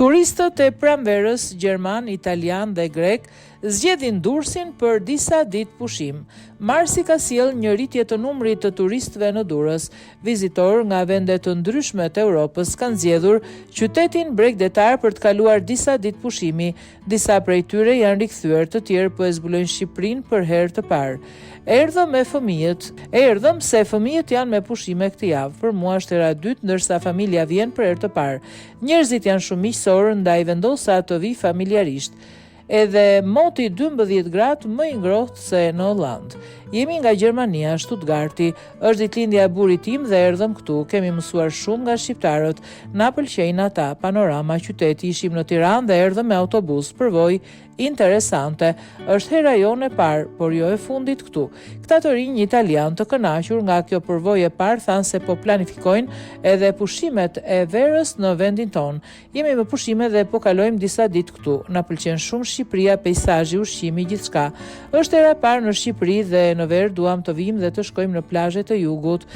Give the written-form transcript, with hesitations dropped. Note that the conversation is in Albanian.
Turistët e pranverës gjerman, italian dhe grek zgjedhin Durrësin për disa ditë pushim. Marsi ka sjellë një rritje të numrit të turistëve në Durrës. Vizitorë nga vende të ndryshme të Europës kanë zgjedhur qytetin bregdetar për të kaluar disa ditë pushimi. Disa prej tyre janë rikthyer, të tjerë po e zbulojnë Shqipërinë për herë të parë. Erdhëm se fëmijët janë me pushime këtë javë. Për mua është hera e dytë, ndërsa familja vjen për herë të parë. Njerëzit janë shumë miqësorë, ndaj vendosa të vi familjarisht. Edhe moti 12 gradë më i ngrohtë se në Holland. Jemi nga Gjermania, Stuttgarti, është ditëlindja e burrit tim dhe erdhëm këtu. Kemi mësuar shumë nga shqiptarët, na pëlqejnë ata, panorama, qyteti, ishim në Tiranë dhe erdhëm me autobus, përvojë interesante. Është hera jonë e parë, por jo e fundit këtu. Këta të rinj italian të kënaqur nga kjo përvojë e parë thanë se po planifikojnë edhe pushimet e verës në vendin tonë. Jemi me pushime dhe po kalojmë disa ditë këtu. Na pëlqen shumë Shqipëria, peizazhi, ushqimi, gjithçka. Është hera e parë në Shqipëri dhe në verë duam të vim dhe të shkojmë në plazhet e jugut.